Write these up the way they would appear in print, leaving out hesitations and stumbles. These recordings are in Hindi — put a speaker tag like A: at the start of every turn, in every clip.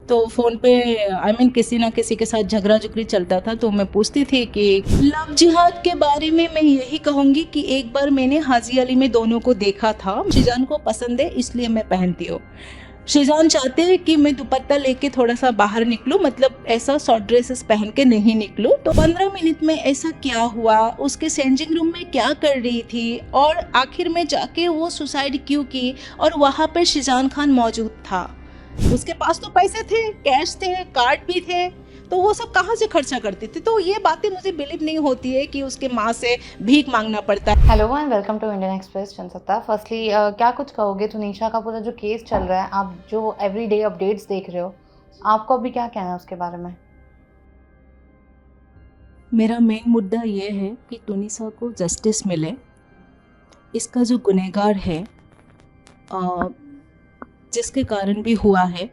A: तो फ़ोन पे किसी ना किसी के साथ झगड़ा झुगड़ी चलता था, तो मैं पूछती थी कि लव जिहाद के बारे में मैं यही कहूँगी कि एक बार मैंने हाजी अली में दोनों को देखा था। शीजान को पसंद है इसलिए मैं पहनती हूँ। शीजान चाहते हैं कि मैं दुपट्टा लेके थोड़ा सा बाहर निकलूं, मतलब ऐसा शॉर्ट ड्रेसेस पहन के नहीं निकलूं। तो 15 मिनट में ऐसा क्या हुआ, उसके चेंजिंग रूम में क्या कर रही थी और आखिर में जाके वो सुसाइड क्यों की, और वहाँ पर शीजान खान मौजूद था। उसके पास तो पैसे थे, कैश थे, कार्ड भी थे, तो वो सब कहाँ से खर्चा करती थी। तो ये बातें मुझे बिलीव नहीं होती है कि उसके माँ से भीख मांगना पड़ता है।
B: Hello and welcome to Indian Express Jansatta. Firstly क्या कुछ कहोगे तुनिशा का पूरा जो केस चल रहा है, आप जो एवरीडे अपडेट्स देख रहे हो, आपको अभी क्या कहना है उसके बारे में?
A: मेरा मेन मुद्दा ये है कि तुनिशा को जस्टिस मिले। इसका जो गुनहगार है, जिसके कारण भी हुआ है,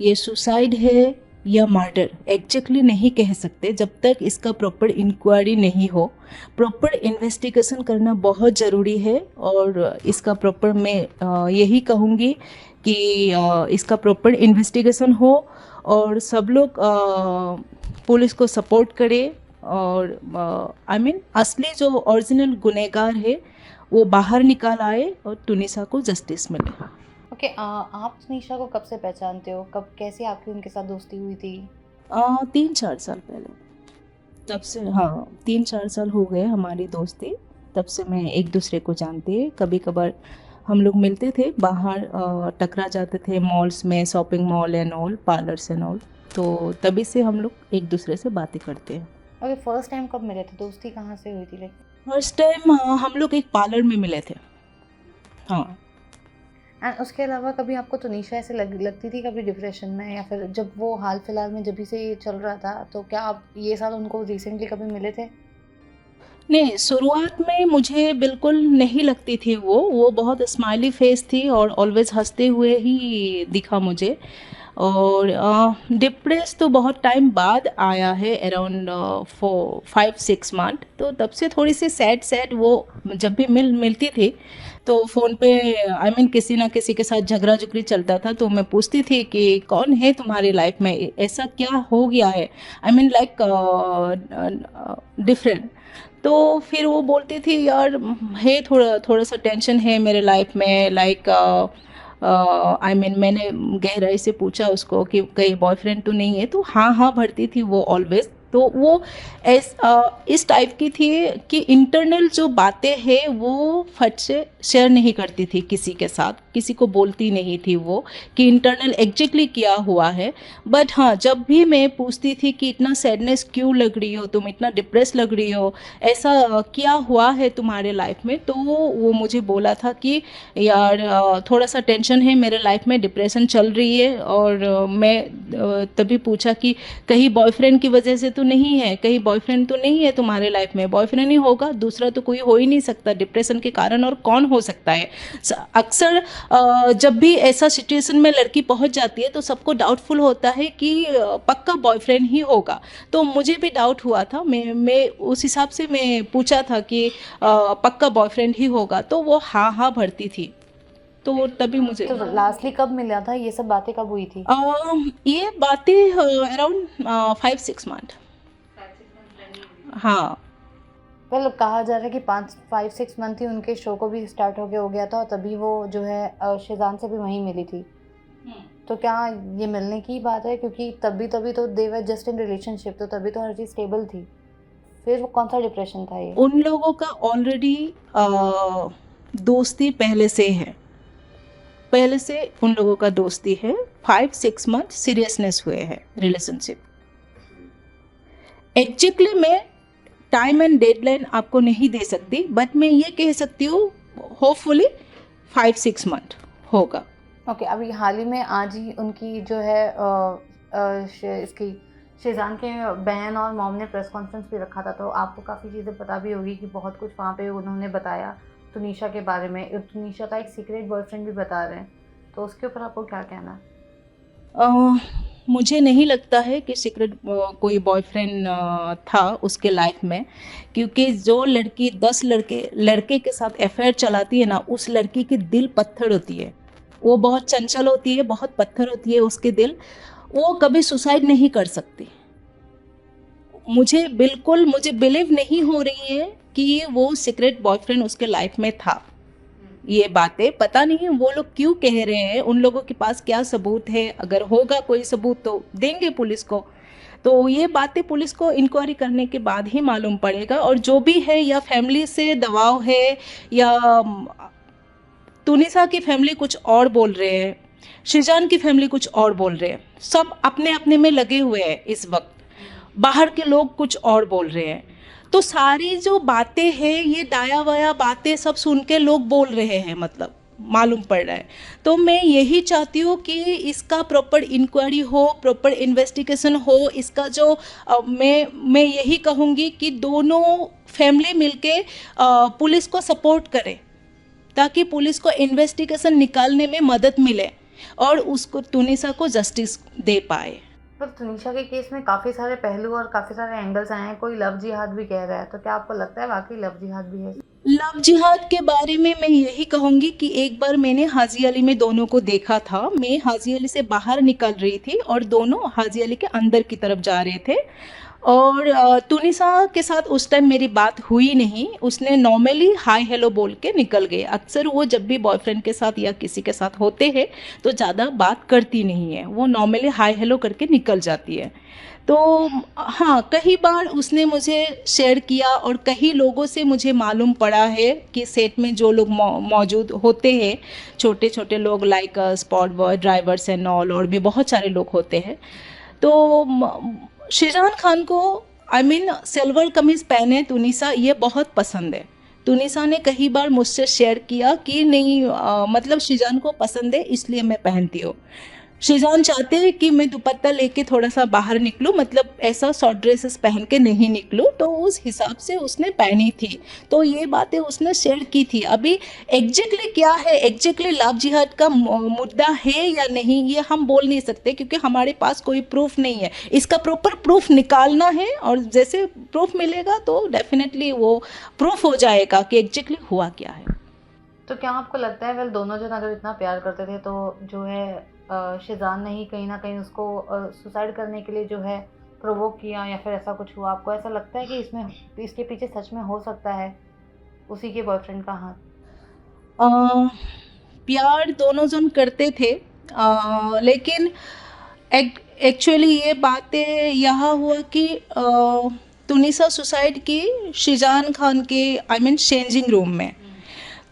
A: ये सुसाइड है या मर्डर एग्जैक्टली नहीं कह सकते जब तक इसका प्रॉपर इंक्वायरी नहीं हो। प्रॉपर इन्वेस्टिगेशन करना बहुत ज़रूरी है और इसका प्रॉपर मैं यही कहूँगी कि इसका प्रॉपर इन्वेस्टिगेशन हो और सब लोग पुलिस को सपोर्ट करें और असली जो ओरिजिनल गुनहगार है वो बाहर निकाल आए और तुनिशा को जस्टिस मिले।
B: ओके, आप तुनिशा को कब से पहचानते हो? कब कैसे आपकी उनके साथ दोस्ती हुई थी?
A: 3-4 साल पहले, तब से। हाँ, 3-4 साल हो गए हमारी दोस्ती। तब से मैं एक दूसरे को जानती है। कभी कभार हम लोग मिलते थे बाहर, टकरा जाते थे मॉल्स में, shopping mall and all, parlours and all. तो तभी से हम लोग एक दूसरे से बातें करते हैं।
B: ओके, फर्स्ट टाइम कब मिले थे? दोस्ती कहाँ से हुई थी? लाइक
A: फर्स्ट टाइम हम लोग एक पार्लर में मिले थे। हाँ।
B: एंड उसके अलावा कभी आपको तुनिशा ऐसे लगती थी कभी डिप्रेशन में, या फिर जब वो हाल फिलहाल में जब से ये चल रहा था, तो क्या आप ये साल उनको रिसेंटली कभी मिले थे?
A: नहीं, शुरुआत में मुझे बिल्कुल नहीं लगती थी वो बहुत स्माइली फेस थी और ऑलवेज हंसते हुए ही दिखा मुझे। और डिप्रेस तो बहुत टाइम बाद आया है, अराउंड 5-6 मंथ। तो तब से थोड़ी सी सैड वो जब भी मिलती थी तो फ़ोन पे किसी ना किसी के साथ झगड़ा झुगड़ी चलता था, तो मैं पूछती थी कि कौन है तुम्हारी लाइफ में, ऐसा क्या हो गया है, लाइक डिफरेंट। तो फिर वो बोलती थी यार है, थोड़ा थोड़ा सा टेंशन है मेरे लाइफ में, लाइक मैंने गहराई से पूछा उसको कि कहीं बॉयफ्रेंड तो नहीं है, तो हाँ हाँ भरती थी वो ऑलवेज। तो वो इस टाइप की थी कि इंटरनल जो बातें हैं वो फट से शेयर नहीं करती थी किसी के साथ, किसी को बोलती नहीं थी वो कि इंटरनल एग्जैक्टली क्या हुआ है। बट हाँ, जब भी मैं पूछती थी कि इतना सैडनेस क्यों लग रही हो, तुम इतना डिप्रेस लग रही हो, ऐसा क्या हुआ है तुम्हारे लाइफ में, तो वो मुझे बोला था कि यार थोड़ा सा टेंशन है मेरे लाइफ में, डिप्रेशन चल रही है। और मैं तभी पूछा कि कहीं बॉयफ्रेंड की वजह से तो नहीं है, कहीं बॉयफ्रेंड तो नहीं है तुम्हारे लाइफ में, बॉयफ्रेंड ही होगा, दूसरा तो कोई हो ही नहीं सकता डिप्रेशन के कारण, और कौन हो सकता है। अक्सर जब भी ऐसा सिचुएशन में लड़की पहुंच जाती है तो सबको डाउटफुल होता है कि पक्का बॉयफ्रेंड ही होगा। तो मुझे भी डाउट हुआ था, मैं उस हिसाब से मैं पूछा था कि पक्का बॉयफ्रेंड ही होगा, तो वो हाँ हाँ भरती थी। तो तभी मुझे
B: तो लास्टली कब मिला था? ये सब बातें कब हुई थी?
A: ये बातें अराउंड 5-6 मंथ। हाँ।
B: वेल, कहा जा रहा है कि 5-6 मंथ ही उनके शो को भी स्टार्ट हो गया था, और तभी वो जो है शीजान से भी वहीं मिली थी। तो क्या ये मिलने की बात है? क्योंकि तभी तो दे वर जस्ट इन रिलेशनशिप, तो तभी तो हर चीज़ स्टेबल थी। फिर वो कौन सा डिप्रेशन था ये?
A: उन लोगों का ऑलरेडी दोस्ती पहले से है, पहले से उन लोगों का दोस्ती है। 5-6 मंथ सीरियसनेस हुए हैं रिलेशनशिप। एग्जैक्टली मैं टाइम एंड डेडलाइन आपको नहीं दे सकती, बट मैं ये कह सकती हूँ होपफुली 5-6 मंथ होगा।
B: ओके, अभी हाल ही में आज ही उनकी जो है इसकी शीजान के बहन और मॉम ने प्रेस कॉन्फ्रेंस भी रखा था, तो आपको काफ़ी चीज़ें पता भी होगी कि बहुत कुछ वहाँ पे उन्होंने बताया तुनिशा के बारे में। तुनिशा का एक सीक्रेट बॉयफ्रेंड भी बता रहे हैं, तो उसके ऊपर आपको क्या कहना है?
A: मुझे नहीं लगता है कि सीक्रेट कोई बॉयफ्रेंड था उसके लाइफ में, क्योंकि जो लड़की 10 लड़के के साथ अफेयर चलाती है ना, उस लड़की की दिल पत्थर होती है, वो बहुत चंचल होती है, बहुत पत्थर होती है उसके दिल। वो कभी सुसाइड नहीं कर सकती। मुझे बिलीव नहीं हो रही है कि वो सीक्रेट बॉयफ्रेंड उसके लाइफ में था। ये बातें पता नहीं वो लोग क्यों कह रहे हैं, उन लोगों के पास क्या सबूत है, अगर होगा कोई सबूत तो देंगे पुलिस को। तो ये बातें पुलिस को इंक्वायरी करने के बाद ही मालूम पड़ेगा। और जो भी है, या फैमिली से दबाव है, या तुनिसा की फैमिली कुछ और बोल रहे हैं, शिजान की फैमिली कुछ और बोल रहे हैं, सब अपने अपने में लगे हुए हैं इस वक्त। बाहर के लोग कुछ और बोल रहे हैं। तो सारी जो बातें हैं, ये दाया वाया बातें सब सुन के लोग बोल रहे हैं, मतलब मालूम पड़ रहा है। तो मैं यही चाहती हूँ कि इसका प्रॉपर इंक्वायरी हो, प्रॉपर इन्वेस्टिगेशन हो। इसका जो मैं यही कहूँगी कि दोनों फैमिली मिलके पुलिस को सपोर्ट करें, ताकि पुलिस को इन्वेस्टिगेशन निकालने में मदद मिले और उसको तुनिसा को जस्टिस दे पाए।
B: पर तुनिशा के केस में काफ़ी सारे पहलू और काफ़ी सारे एंगल्स आए हैं, कोई लव जिहाद भी कह रहा है, तो क्या आपको लगता है वाकई लव जिहाद भी है?
A: लव जिहाद के बारे में मैं यही कहूँगी कि एक बार मैंने हाजी अली में दोनों को देखा था। मैं हाजी अली से बाहर निकल रही थी और दोनों हाजी अली के अंदर की तरफ जा रहे थे। और तुनिसा के साथ उस टाइम मेरी बात हुई नहीं, उसने नॉर्मली हाय हेलो बोल के निकल गए। अक्सर वो जब भी बॉयफ्रेंड के साथ या किसी के साथ होते हैं तो ज़्यादा बात करती नहीं है, वो नॉर्मली हाय हेलो करके निकल जाती है। तो हाँ, कई बार उसने मुझे शेयर किया और कई लोगों से मुझे मालूम पड़ा है कि सेट में जो लोग मौजूद होते हैं, छोटे छोटे लोग like spot boy, drivers and all, और भी बहुत सारे लोग होते हैं। तो शिजान खान को सिल्वर कमीज पहने तुनिसा ये बहुत पसंद है। तुनिसा ने कई बार मुझसे शेयर किया कि नहीं, मतलब शिजान को पसंद है इसलिए मैं पहनती हूँ। शिजान चाहते हैं कि मैं दुपट्टा लेके थोड़ा सा बाहर निकलूं, मतलब ऐसा शॉर्ट ड्रेसेस पहन के नहीं निकलूं, तो उस हिसाब से उसने पहनी थी। तो ये बातें उसने शेयर की थी। अभी एग्जैक्टली क्या है, एग्जैक्टली लव जिहाद का मुद्दा है या नहीं, ये हम बोल नहीं सकते, क्योंकि हमारे पास कोई प्रूफ नहीं है। इसका प्रॉपर प्रूफ निकालना है, और जैसे प्रूफ मिलेगा तो डेफिनेटली वो प्रूफ हो जाएगा कि एग्जैक्टली हुआ क्या है।
B: तो क्या आपको लगता है वेल दोनों जन अगर इतना प्यार करते थे तो जो है शिजान ने ही कहीं ना कहीं उसको सुसाइड करने के लिए जो है प्रोवोक किया, या फिर ऐसा कुछ हुआ? आपको ऐसा लगता है कि इसमें इसके पीछे सच में हो सकता है उसी के बॉयफ्रेंड का हाथ?
A: प्यार दोनों जन करते थे, लेकिन एक्चुअली ये बातें यहाँ हुआ कि तुनिसा सुसाइड की शिजान खान के चेंजिंग रूम में।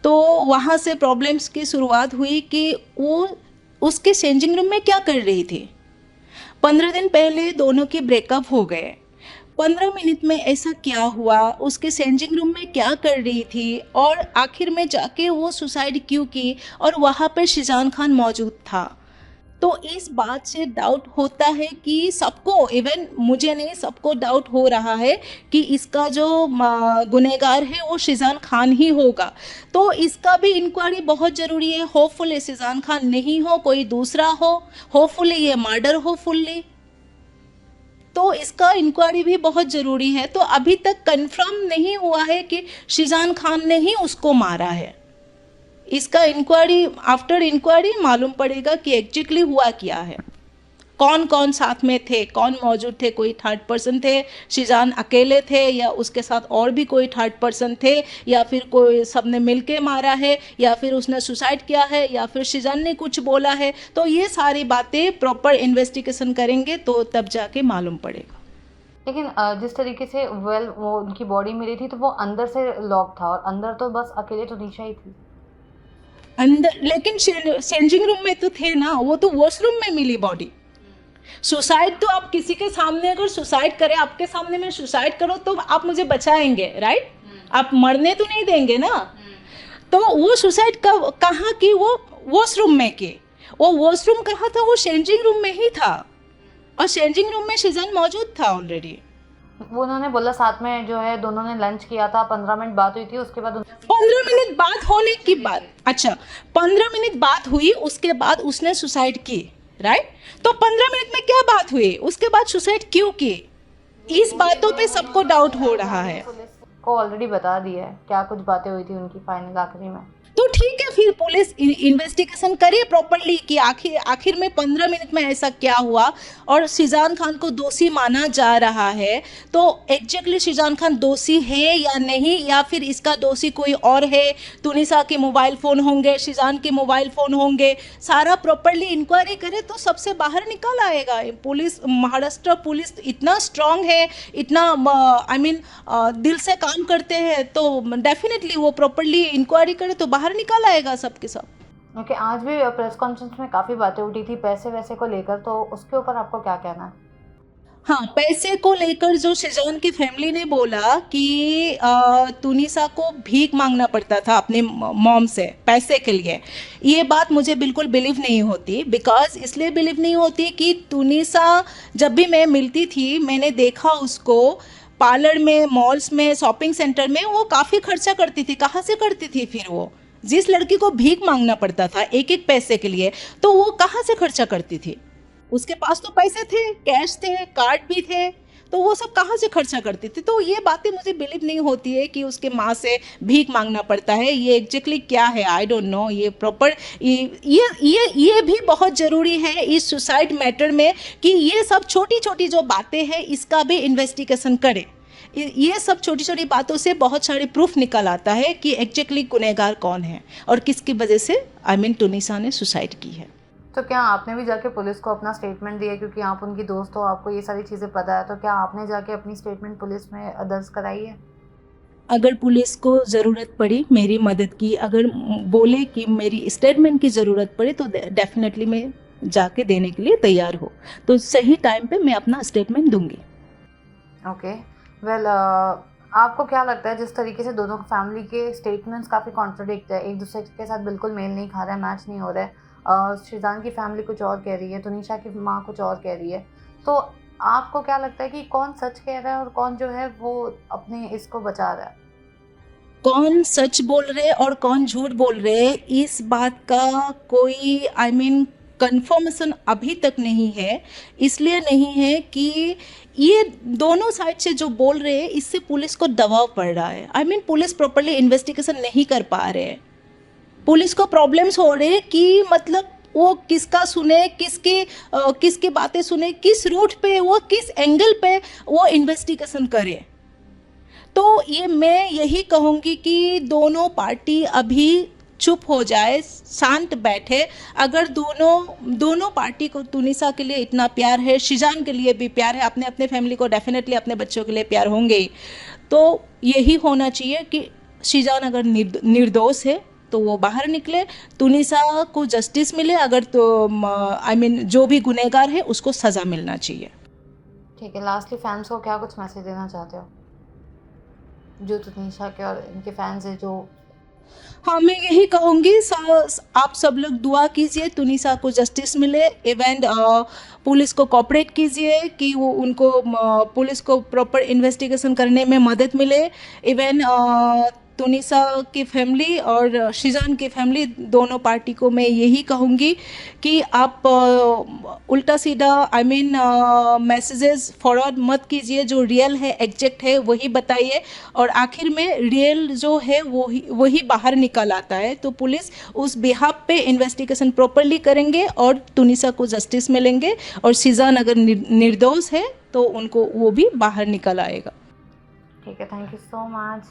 A: तो वहाँ से प्रॉब्लम्स की शुरुआत हुई कि वो उसके चेंजिंग रूम में क्या कर रही थी। 15 दिन पहले दोनों के ब्रेकअप हो गए। 15 मिनट में ऐसा क्या हुआ, उसके चेंजिंग रूम में क्या कर रही थी, और आखिर में जाके वो सुसाइड क्यों की, और वहाँ पर शिजान खान मौजूद था। तो इस बात से डाउट होता है कि सबको, इवन मुझे नहीं, सबको डाउट हो रहा है कि इसका जो गुनहगार है वो शिजान खान ही होगा। तो इसका भी इंक्वायरी बहुत ज़रूरी है। होपफुली शिजान खान नहीं हो, कोई दूसरा हो, होपफुली ये मर्डर हो फुल्ली, तो इसका इंक्वायरी भी बहुत ज़रूरी है। तो अभी तक कंफर्म नहीं हुआ है कि शिजान खान ने ही उसको मारा है। इसका इंक्वायरी, आफ्टर इंक्वायरी मालूम पड़ेगा कि एग्जैक्टली हुआ क्या है, कौन कौन साथ में थे, कौन मौजूद थे, कोई थर्ड पर्सन थे, शिजान अकेले थे या उसके साथ और भी कोई थर्ड पर्सन थे, या फिर कोई सबने मिलके मारा है, या फिर उसने सुसाइड किया है, या फिर शिजान ने कुछ बोला है। तो ये सारी बातें प्रॉपर इन्वेस्टिगेशन करेंगे तो तब जाके मालूम पड़ेगा।
B: लेकिन जिस तरीके से वेल वो उनकी बॉडी मिली थी तो वो अंदर से लॉक था, और अंदर तो बस अकेले तुनिशा ही थी
A: अंदर, लेकिन चेंजिंग रूम में तो थे ना, वो तो वॉशरूम में मिली बॉडी। सुसाइड तो आप किसी के सामने अगर सुसाइड करें, आपके सामने में सुसाइड करो तो आप मुझे बचाएंगे, राइट? आप मरने तो नहीं देंगे ना। तो वो सुसाइड कहाँ की, वो वॉशरूम में की। वो वॉशरूम कहाँ था, वो चेंजिंग रूम में ही था, और चेंजिंग रूम में शिजान मौजूद था ऑलरेडी।
B: वो उन्होंने बोला साथ में जो है दोनों ने लंच किया था, 15 मिनट बात हुई थी, उसके बाद
A: 15 मिनट बात होने की बात, अच्छा 15 मिनट बात हुई, उसके बाद उसने सुसाइड की, राइट? तो 15 मिनट में क्या बात हुई, उसके बाद सुसाइड क्यों की, इस बातों पे सबको डाउट हो रहा है।
B: पुलिस को ऑलरेडी बता दिया है क्या कुछ बातें हुई थी उनकी फाइनल आखिरी में।
A: तो ठीक है, फिर पुलिस इन्वेस्टिगेशन करे प्रॉपरली कि आखिर आखिर में 15 मिनट में ऐसा क्या हुआ, और शिजान खान को दोषी माना जा रहा है, तो एग्जैक्टली शिजान खान दोषी है या नहीं, या फिर इसका दोषी कोई और है, तुनिसा के मोबाइल फ़ोन होंगे, शिजान के मोबाइल फ़ोन होंगे, सारा प्रॉपरली इंक्वायरी करे तो सबसे बाहर निकल आएगा। पुलिस, महाराष्ट्र पुलिस इतना स्ट्रांग है, इतना आई मीन दिल से काम करते हैं, तो डेफिनेटली वो प्रॉपरली इंक्वायरी करे तो बाहर निकल आएगा सब के सब।
B: ओके, आज भी प्रेस कॉन्फ्रेंस में काफ़ी बातें उठी थी पैसे वैसे को लेकर, तो उसके ऊपर आपको क्या कहना है?
A: हाँ, पैसे को लेकर जो शिजान की फैमिली ने बोला कि तुनिसा को भीख मांगना पड़ता था अपने मॉम से पैसे के लिए, ये बात मुझे बिल्कुल बिलीव नहीं होती। बिकॉज इसलिए बिलीव नहीं होती कि तुनिसा जब भी मैं मिलती थी, मैंने देखा उसको पार्लर में, मॉल्स में, शॉपिंग सेंटर में, वो काफ़ी खर्चा करती थी। कहाँ से करती थी फिर वो? जिस लड़की को भीख मांगना पड़ता था एक एक पैसे के लिए, तो वो कहाँ से खर्चा करती थी? उसके पास तो पैसे थे, कैश थे, कार्ड भी थे, तो वो सब कहाँ से खर्चा करती थी? तो ये बातें मुझे बिलीव नहीं होती है कि उसके माँ से भीख मांगना पड़ता है। ये एग्जैक्टली क्या है, आई डोंट नो। ये प्रॉपर ये भी बहुत ज़रूरी है इस सुसाइड मैटर में कि ये सब छोटी छोटी जो बातें हैं इसका भी इन्वेस्टिगेशन करें। ये सब छोटी छोटी बातों से बहुत सारे प्रूफ निकल आता है कि एग्जैक्टली गुनहगार कौन है और किसकी वजह से आई मीन तुनिसा ने सुसाइड की है।
B: तो क्या आपने भी जाके पुलिस को अपना स्टेटमेंट दिया, क्योंकि आप उनकी दोस्त हो, आपको ये सारी चीज़ें पता है, तो क्या आपने जाके अपनी स्टेटमेंट पुलिस में दर्ज कराई है?
A: अगर पुलिस को ज़रूरत पड़ी मेरी मदद की, अगर बोले कि मेरी स्टेटमेंट की ज़रूरत पड़े, तो डेफिनेटली मैं जाके देने के लिए तैयार हूँ। तो सही टाइम पे मैं अपना स्टेटमेंट दूंगी।
B: ओके, वेल, आपको क्या लगता है जिस तरीके से दोनों फैमिली के स्टेटमेंट्स काफ़ी कॉन्ट्रडिक्ट है, एक दूसरे के साथ बिल्कुल मेल नहीं खा रहा है, मैच नहीं हो रहा है, शिजान की फैमिली कुछ और कह रही है, तुनिशा की माँ कुछ और कह रही है, तो आपको क्या लगता है कि कौन सच कह रहा है और कौन जो है वो अपने इसको बचा रहा है?
A: कौन सच बोल रहे और कौन झूठ बोल रहे, इस बात का कोई आई मीन कंफर्मेशन अभी तक नहीं है। इसलिए नहीं है कि ये दोनों साइड से जो बोल रहे हैं इससे पुलिस को दबाव पड़ रहा है। I mean police properly investigation नहीं कर पा रहे हैं। पुलिस को प्रॉब्लम्स हो रहे कि मतलब वो किसका सुने, किसकी बातें सुने, किस रूट पे, वो किस एंगल पे वो इन्वेस्टिगेशन करे। तो ये मैं यही कहूँगी कि दोनों पार्टी अभी चुप हो जाए, शांत बैठे। अगर दोनों पार्टी को तुनिसा के लिए इतना प्यार है, शिजान के लिए भी प्यार है, अपने अपने फैमिली को डेफिनेटली अपने बच्चों के लिए प्यार होंगे ही, तो यही होना चाहिए कि शिजान अगर निर्दोष है तो वो बाहर निकले, तुनिसा को जस्टिस मिले, अगर तो आई मीन जो भी गुनहगार है उसको सज़ा मिलना चाहिए।
B: ठीक है, लास्टली फैंस को क्या कुछ मैसेज देना चाहते हो, जो तुनिशा के और इनके फैंस हैं जो?
A: हाँ, मैं यही कहूँगी, आप सब लोग दुआ कीजिए तुनिसा को जस्टिस मिले। इवन पुलिस को कोऑपरेट कीजिए कि वो उनको पुलिस को प्रॉपर इन्वेस्टिगेशन करने में मदद मिले। इवन तुनिसा की फैमिली और शिजान की फैमिली, दोनों पार्टी को मैं यही कहूँगी कि आप उल्टा सीधा आई मीन मैसेजेस फॉरवर्ड मत कीजिए। जो रियल है, एग्जैक्ट है, वही बताइए, और आखिर में रियल जो है वही बाहर निकल आता है। तो पुलिस उस बिहाफ पे इन्वेस्टिगेशन प्रॉपरली करेंगे और तुनिसा को जस्टिस मिलेंगे, और शिजान अगर निर्दोष है तो उनको वो भी बाहर निकल आएगा।
B: ठीक है, थैंक यू सो मच।